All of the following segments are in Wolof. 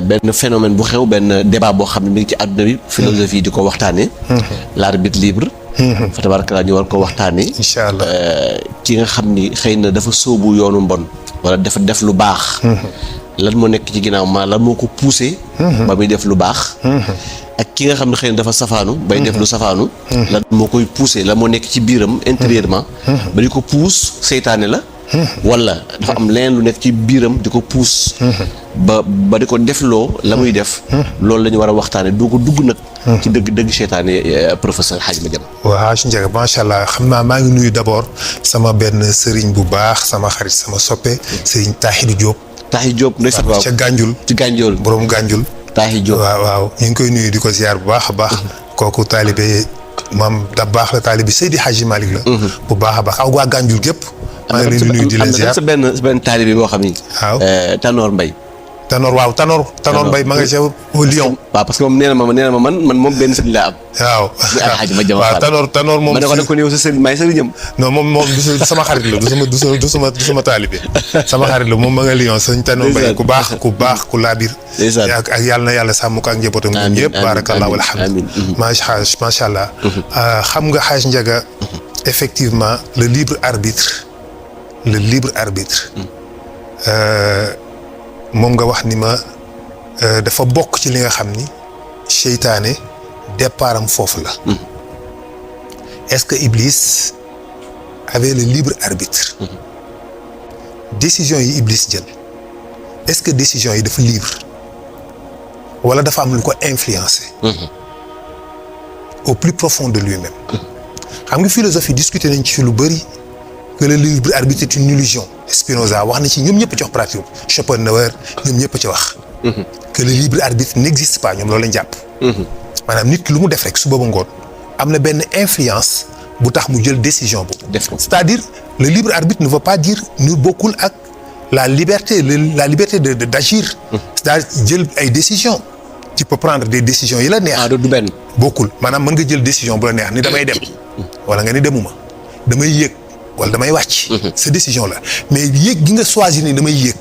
benn phénomène bu xew benn débat boo xam ne mi ngi ci àdduna bi philosophie di ko waxtaanee. l'arbitre libre. fa tabaarkalla ñu war ko waxtaanee. incha allah ki nga xam ni xëy na dafa sóobu yoonu mbon. wala dafa def lu baax. lan moo nekk ci ginnaaw lan moo ko poussé. ba muy def lu baax. ak ki nga xam ne xëy na dafa safaanu. bay def lu safaanu. lan moo koy poussé lan moo nekk ci biiram intérieurement. ba di ko pousse seytaane la. wala dafa am leneen lu nekk ci biiram di ko pousse. ba di ko defloo la muy def. loolu la ñu war a waxtaanee doo ko dugg nag. ci dëgg seytaane professeur Hadj Madiama. waaw Hadj Ndiaga macha allah xam naa maa ngi nuyu d'abord sama benn sëriñ bu baax sama xarit sama soppe sëriñ Tahidou Diop. Tahidou Diop ndeysaan waaw ca Ganjul. ci Ganjul borom Ganjul. Tahidou Diop waaw ñu ngi koy nuyu di ko ziar bu baax a baax. kooku taalibe maam da baax la taalibe Seydi Hadji Malick la. bu baax a baax ak waa Ganjul gépp. maa ngi leen di nuyu di leen ziar am na sa benn taalibe boo xam ni. waaw Tanor Mbaye. Tanor Mbaye ma nga ca Lyon. waaw parce que moom nee na ma man moom benn sëriñ laa am. waaw Hadj Madiama waaw Tanor moom. ma ne ko yow sa sëriñ maay sëriñam. non moom du sama xarit la du sama taalibe sama xarit la moom ma nga Lyon sëñ Tanor Mbaye ku baax ku laabir. ak yàlla na yàlla sàmm ko ak njabootam ñoom ñëpp. barakallahu alhamdulilah macha allah. xam nga Hadj Ndiaga effectivement le libre arbitre. moom nga wax ni ma dafa bokk ci li nga xam ni seytaane départ am foofu la. est-ce que Iblis avait le libre arbitre. décision yi Iblis jël est-ce que décision yi dafa libre wala dafa am lu ko influencer. au plus profond de lui-même. xam nga philosophie discuter nañ ci lu bari que le libre arbitre est une illusion. Spinoza wax na ci ñoom ñëpp ci wax pratique Schopenhauer ñoom ñëpp ci wax. que le libre arbitre n'existe pas ñoom loolu lañ jàpp. maanaam nit ki lu mu def rek suba ba ngoon am na benn influence bu tax mu jël décision boobu. c'est-à-dire le libre arbitre ne veut pas dire ñu bokkul ak la liberté d'agir. c'est-à-dire jël ay décisions. tu peux prendre des décisions yi la neex. du benn. bokkul maanaam mën nga jël décision bu la neex ni damay dem. wala nga ni demuma damay yéeg. wala damay wàcc. sa décision la mais yéeg gi nga choisir ni damay yéeg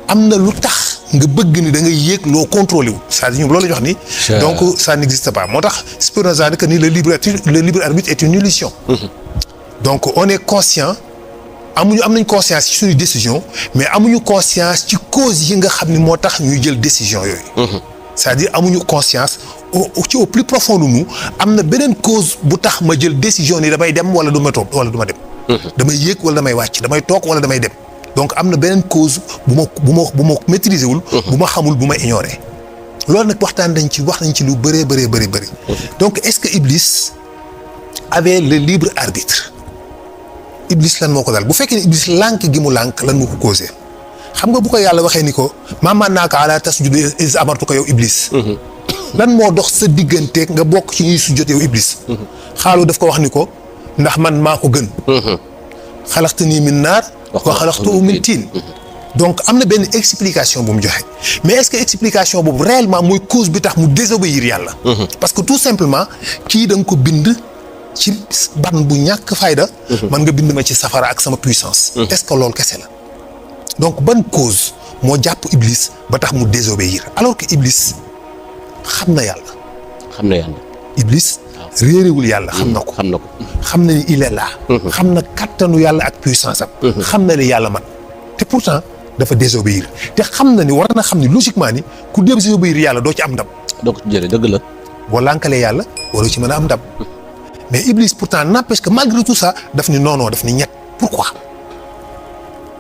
am na lu tax nga bëgg ni da ngay yéeg loo contrôlé wu c'est-à-dire ñoom loolu la ñu wax ni. donc ça n'existe pas moo tax Spinoza ne que ni le libre arbitre est une illusion. donc on est conscient am nañ conscience ci suñu décision mais amuñu conscience ci cause yi nga xam ni moo tax ñuy jël décision yooyu. c'est-à-dire amuñu conscience au plus profond de nous am na beneen cause bu tax ma jël décision ni damay dem wala du ma toog wala du ma dem. damay yéeg wala damay wàcc damay toog wala damay dem donc am na beneen cause bu ma maîtriser wul. bu ma xamul bu ma ignorer. loolu nag wax nañ ci lu bëree. donc est-ce que Iblis avait le libre arbitre. Iblis lan moo ko daal bu fekkee ne Iblis lànk gi mu lànk lan moo ko causé xam nga bu ko yàlla waxee ni ko maa mannaaka alaa tasjuda iz amartuka yow Iblis. lan moo dox sa digganteeg nga bokk ci ñuy sujjóot yow Iblis. xaalu daf ko wax ni ko. ndax man maa ko gën. xalaxtanii min naar wa xalaxtahu min tiin. donc am na benn explication bu mu joxe mais est-ce que explication boobu réellement mooy cause bi tax mu désobéir yàlla. parce que tout simplement kii da nga ko bind ci ban bu ñàkk fayda. man nga bind ma ci safara ak sama puissance. est-ce que loolu kese la donc ban cause moo jàpp Iblis ba tax mu désobéir alors que Iblis xam na yàlla. Iblis. réeréwul yàlla xam na ko. xam na ni il est là. xam na kattanu yàlla ak puissance am. xam na ni yàlla man te pourtant dafa désobéir te xam na ni war na xam ni logiquement ni ku désobéir yàlla doo ci am ndam. donc jërëjëf dëgg la. boo lànkalee yàlla waroo ci mën a am ndam mais Iblis pourtant n'empêche que malgré tout ça daf ni non daf ni ñett pourquoi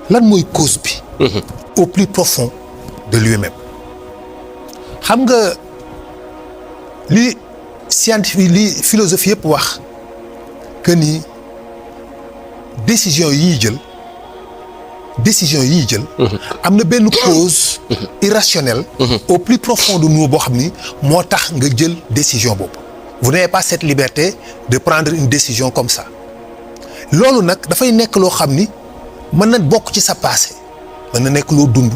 lan mooy cause bi. au plus profond de lui-même xam nga li. scientifique li philosophie yëpp wax que ni décision yi jël. am na benn cause irrationnelle. au plus profond de nous boo xam ni moo tax nga jël décision boobu. vous n'avez pas cette liberté de prendre une décision comme ça loolu nag dafay nekk loo xam ni mën na bokk ci sa passé mën na nekk loo dund.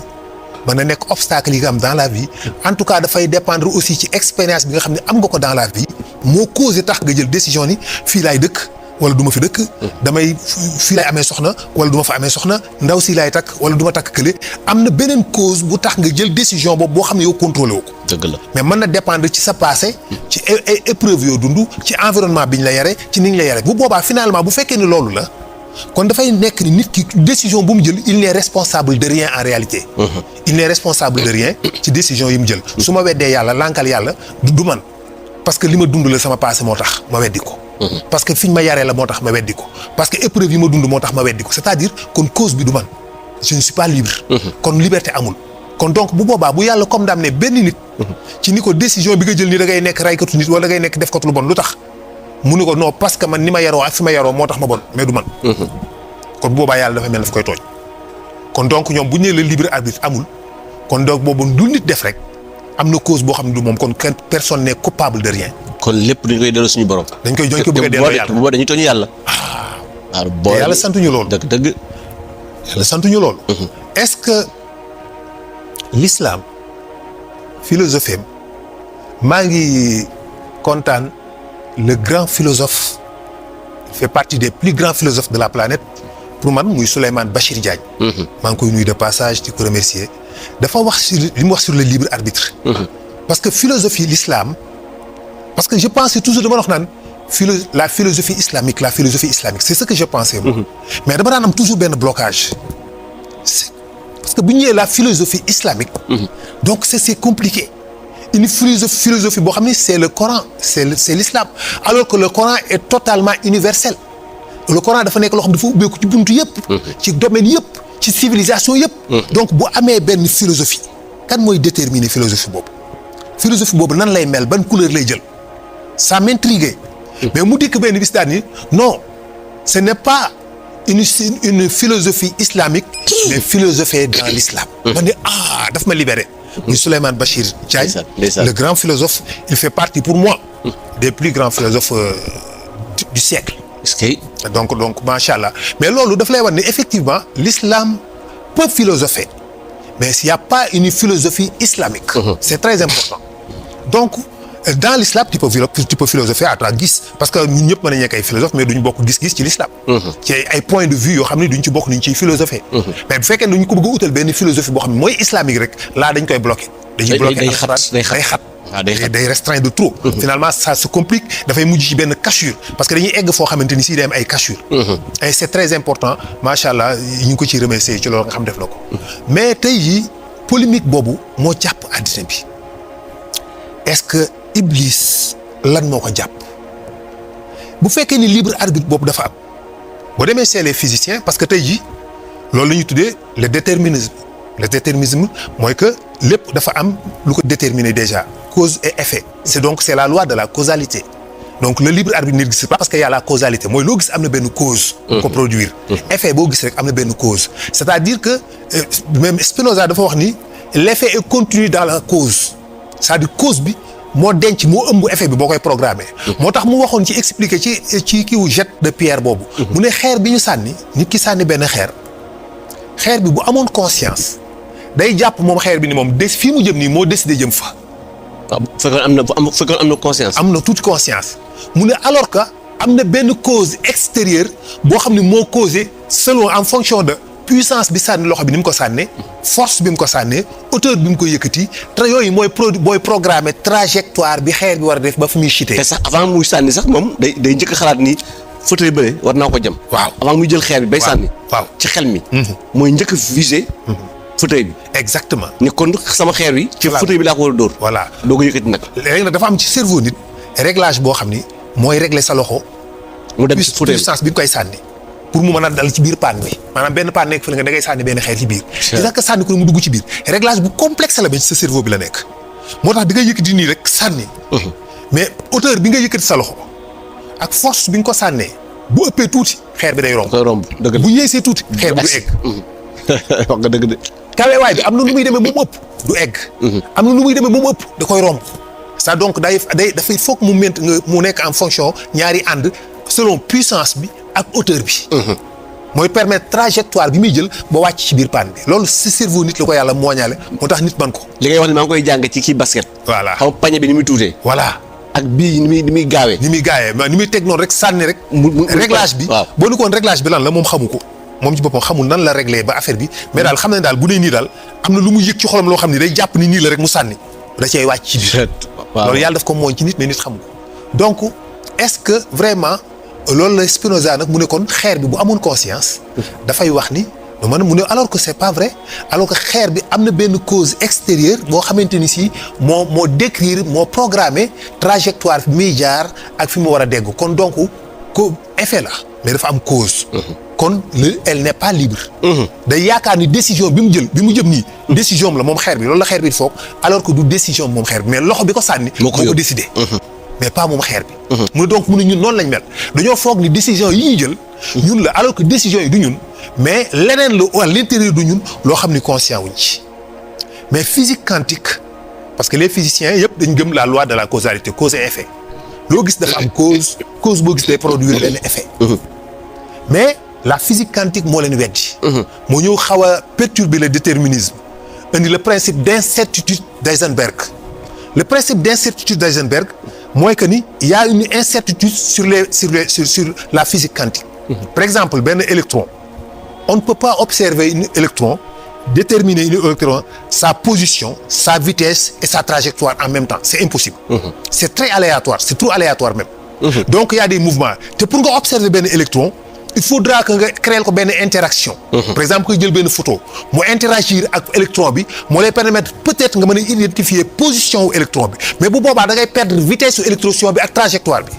mën na nekk obstacle yi nga am dans la vie en tout cas dafay dépendre aussi ci expérience bi nga xam ne am nga ko dans la vie moo causé tax nga jël décision ni fii laay dëkk wala du ma fi dëkk. damay fii lay amee soxna wala du ma fa amee soxna ndaw si laay takk wala du ma takk kële am na beneen cause bu tax nga jël décision boobu boo xam ne yow contrôlé wu ko. dëgg la mais mën na dépendre ci sa passé. ci épreuve yoo dund ci environnement bi ñu la yare ci ni ñu la yare bu boobaa finalement bu fekkee ni loolu la kon dafay nekk ni nit ki décision bu mu jël il n'est responsable de rien en réalité. il n'est responsable de rien ci décision yi mu jël. su ma weddee yàlla lànkal yàlla du man parce que li ma dund la sama passé moo tax ma weddi ko. parce que fi ñu ma yaree la moo tax ma weddi ko parce que épreuve yi ma dund moo tax ma weddi ko c'est-à-dire kon cause bi du man je ne suis pas libre. kon liberté amul. kon donc bu boobaa bu yàlla condamné benn nit. ci ni ko décision bi nga jël ni da ngay nekk raykatu nit wala da ngay nekk def ko lu bon lu tax mu ni ko non parce que man ni ma yaroo ak fi ma yaroo moo tax ma bon mais du man. kon bu boobaa yàlla dafa mel daf koy tooñ. kon donc ñoom bu ñu nee le libre arbitre amul kon donc boobu du nit def rek am na cause boo xam ne du moom kon personne n'est coupable de rien. kon lépp dañ koy delloo suñu borom. dañ koy bëgg a delloo yàlla bu dañuy tooñ yàlla. waaw te yàlla santuñu loolu. dëgg. yàlla santuñu loolu. est-ce que l'islam philosophie maa ngi kontaan le grand philosophe il fait partie des plus grands philosophes de la planète pour man muy Souleymane Bachir Diagne. maa ngi koy nuyu de passage di ko remercier dafa wax sur li mu wax sur le libre arbitre. parce que philosophie l'islam parce que je pensais toujours dama wax naan la philosophie islamique c'est ce que je pensais moi. mais dama daan am toujours benn blocage. parce que bu ñu ñëwee la philosophie islamique. donc c'est compliqué. une philosophie boo xam ni c'est le Coran c'est l'islam alors que le Coran est totalement universel. le Coran dafa nekk loo xam dafa ubbeeku ci buntu yëpp. ci domaine yëpp ci civilisation yëpp. donc bu amee benn philosophie kan mooy déterminer philosophie boobu. philosophie boobu nan lay mel ban couleur lay jël ça m'intriguait. mais mu dikk benn bis daal ni non ce n'est pas une philosophie islamique mais philosophie dans l'islam. ma ne daf ma libéré. muy Souleymane Bachir Diagne le grand philosophe il fait partie pour moi des plus grands philosophes du siècle. donc machallah mais loolu daf lay wax ne effectivement l'islam peut philosopher mais s'il y a pas une philosophie islamique. c'est très important donc dans l'islam tu peux philosopher à ta gis parce que ñun ñëpp mën nañu nekk ay philosophe mais duñu bokk gis-gis ci l'islam. ci ay points de vue yoo xam ne duñ ci bokk ni ñu ciy philosopher. mais bu fekkee ne duñu ko bëgg a utal benn philosophie boo xam ne mooy islamique rek laa dañ koy bloquer. dañuy bloquer day restreint de trop. finalement ça se complique dafay mujj ci benn cassure parce que dañuy egg foo xamante ni si day am ay cassure. et c'est très important macha allah ñu ngi ko ciy remercier ci loolu nga xam def na ko. mais tey jii polémique boobu moo jàpp àddina bi est-ce que Iblis lan moo ko jàpp bu fekkee ni libre arbitre boobu dafa am boo demee c'est les physiciens parce que tey jii loolu la ñuy tuddee le déterminisme mooy que lépp dafa am lu ko déterminer déjà cause et effet c'est la loi de la causalité donc le libre arbitre n'existe pas parce que y a la causalité mooy loo gis am na benn cause ko produire effet boo gis rek am na benn cause c'est-à-dire que même Spinoza dafa wax ni l'effet est contenu dans la cause c'est-à-dire cause bi moo denc moo ëmb effet bi boo koy programmer. moo tax mu waxoon ci expliquer ci kiiwu jet de pierre boobu. mu ne xeer bi ñu sànni nit ki sànni benn xeer bi bu amoon conscience day jàpp moom xeer bi ni moom fii mu jëm nii moo décidé jëm fa. waaw bu fekkoon am na conscience. am na toute conscience mu ne alors que am na benn cause extérieure boo xam ne moo causé selon en fonction de puissance bi sànni loxo bi ni mu ko sànnee force bi mu ko sànnee hauteur bi mu ko yëkkati te yooyu mooy programmer trajectoire bi xeer bi war a def ba fu muy chuter. te sax avant muy sànni sax moom day njëkk a xalaat ni fauteuil bële war naa ko jëm. waaw avant muy jël xeer bi bay sànni. waaw ci xel mi. mooy njëkk a viser. fauteuil bi. exactement. ni kon sama xeer wi. ci fauteuil bi laa ko war a dóor. voilà doo ko yëkkati nag. léegi nag dafa am ci cerveau nit réglage boo xam ni mooy régler sa loxo. mu dem ci fauteuil puissance bi nga koy sànni. pour mu mën a dal ci biir paan bi maanaam benn paan nekk fële nga da ngay sànni benn xeer ci biir. c'est ça que sànni ko mu dugg ci biir réglage bu complexe la ba ci sa cerveau bi la nekk. moo tax di nga yëkkati nii rek sànni. mais hauteur bi nga yëkkati sa loxo ak force bi nga ko sànnee bu ëppee tuuti xeer bi day romb. dëgg la bu yéesee tuuti xeer bi du egg. wax nga dëgg de. kawewaay bi am na nu muy demee ba mu ëpp du egg. am na nu muy demee ba mu ëpp da koy romb. ça donc dafay foog mu nekk en fonction ñaari ànd selon puissance bi ak hauteur bi. mooy permettre trajectoire bi muy jël ba wàcc ci biir paan bi loolu si cerveau nit la ko yàlla mooñaale moo tax nit man ko. li ngay wax ni maa ngi koy jàng ci kii basket. voilà xam pañe bi ni muy tuutee. voilà ak bii ni muy gaawee. ni muy gaawee mais ni muy teg noonu rek sànni rek. réglage bi waaw boo ni koon réglage bi lan la moom xamu ko moom ci boppam xamul nan la réglé ba affaire bi mais daal xam ne daal bu nee nii daal am na lu mu yëg ci xolam loo xam ne day jàpp ni nii la rek mu sànni da cay wàcc ci biir. loolu yàlla daf ko mooñ ci nit mais nit xamu ko donc est-ce que vraiment loolu la Spinoza nag mu ne kon xeer bi bu amoon conscience dafay wax ni man mu ne alors que c'est pas vrai alors que xeer bi am na benn cause extérieure boo xamante ni si moo décrire moo programmer trajectoire fi muy jaar ak fi mu war a dégg kon donc ko effet la mais dafa am cause. kon elle n'est pas libre. day yaakaar ni décision bi mu jëm nii. décision am la moom xeer bi loolu la xeer bi foog alors que du décision moom xeer bi mais loxo bi ko sànni. moo ko décidé. mais pas moom xeer bi. mu ne donc mu ne ñun noonu lañ mel dañoo foog ni décision yi ñuy jël. ñun la alors que décision yi du ñun. mais leneen lu à l'intérieur du ñun loo xam ni conscient wuñ ci mais physique quantique parce que les physiciens yëpp dañ gëm la loi de la causalité cause et effet loo gis dafa am cause boo gis day produire benn effet. mais la physique quantique moo leen weddi. moo ñëw xaw a perturber le déterminisme indi le principe d'incertitude d'Heisenberg. Le principe d'incertitude d'Heisenberg mooy que ni il y a une incertitude sur la physique quantique. Par exemple benn électron on ne peut pas observer un électron déterminer un électron sa position sa vitesse et sa trajectoire en même temps c'est impossible. C'est très aléatoire c'est trop aléatoire même. Donc il y a des mouvements te pour nga observer benn électron il faudra que nga créer ko benn interaction. Par exemple nga jël benn photo mu interagir ak électron bi moo lay permettre peut-être nga mën a identifier position wu électron bi mais bu boobaa da ngay perdre vitesse su électron bi ak trajectoire bi.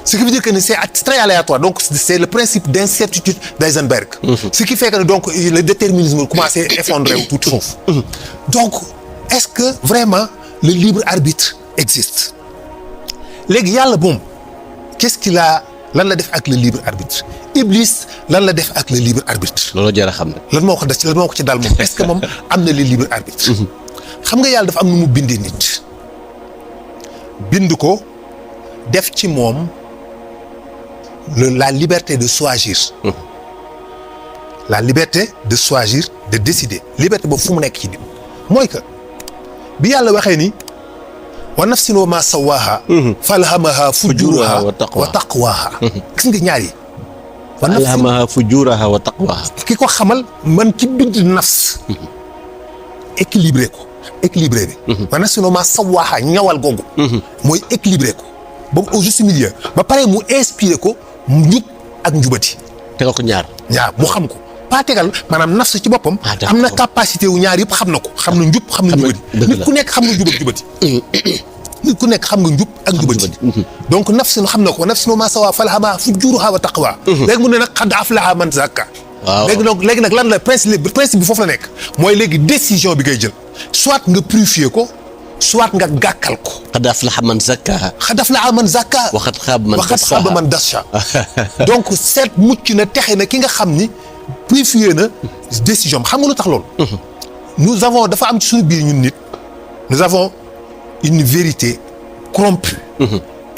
Ce qui veut dire que c'est très aléatoire donc c'est le principe d'incertitude d'Heisenberg. Ce qui fait que donc le déterminisme commence à effondrer wu tuuti foofu. Donc est-ce que vraiment le libre arbitre existe léegi yàlla moom qu'est-ce qu'il a lan la def ak le libre arbitre Iblis lan la def ak le libre arbitre. loolu jar a xam ne. lan moo ko ci dal moom est-ce que moom am na le libre arbitre. xam nga yàlla dafa am nu mu bindee nit bind ko def ci moom. La liberté de choisir. La liberté de choisir de décider liberté boobu fu mu nekk ci nit mooy que bi yàlla waxee ni wa nafsin wa ma sawaaha falhamaha fujuraha wa taqwaha gis nga ñaar yi falhamaha fujuraha wa taqwaha ki ko xamal man ki bind nafs équilibré bi wa nafsin wa ma sawaaha ñawal googu mooy équilibré ko ba au juste milieu ba pare mu inspiré ko njub ak njubati. tegal ko ñaar mu xam ko pas tegal maanaam nafs ci boppam. am na capacité wu ñaar yëpp xam na ko xam na njub xam na njubati. nit ku nekk xam nga njub ak njubati. nit ku nekk xam nga njub ak njubati. donc nafs xam na ko nafs ma sawaa falhamaha fujuraha wa taqwa. léegi mu ne nag qad aflaha man zakka. waaw léegi nag lan la principe bi foofu la nekk mooy léegi décision bi ngay jël soit nga purifier ko. soit nga gàkkal ko. qad aflaha man zakkaha. qad aflaha man zakkaha. wa qad xaaba man dassaha. donc seet mucc na texe na ki nga xam ni purifié na décision xam nga lu tax loolu. nous avons dafa am ci suñu biir ñun nit. nous avons une vérité corrompue.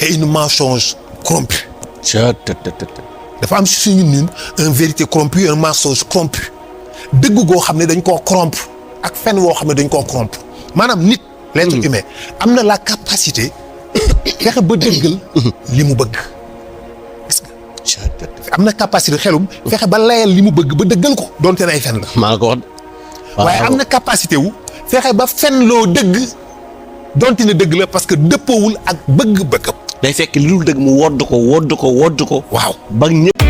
et une mensonge corrompu. dafa am ci suñu ñun une vérité corrompue un mensonge corrompu. dëgg goo xam ne dañ koo corrompre ak fen woo xam ne dañ koo corrompre maanaam nit. l'être humain am na la capacité fexe ba dëggal li mu bëgg gis nga am na capacité xelum fexe ba layal li mu bëgg ba dëggal ko doonte ne ay fen la. maa ko wax waaye am na capacité wu fexe ba fen loo dëgg doonte ne dëgg la parce que dëppoowul ak bëgg-bëggam. day fekk li dul dëgg mu wodd ko. waaw ba ñëpp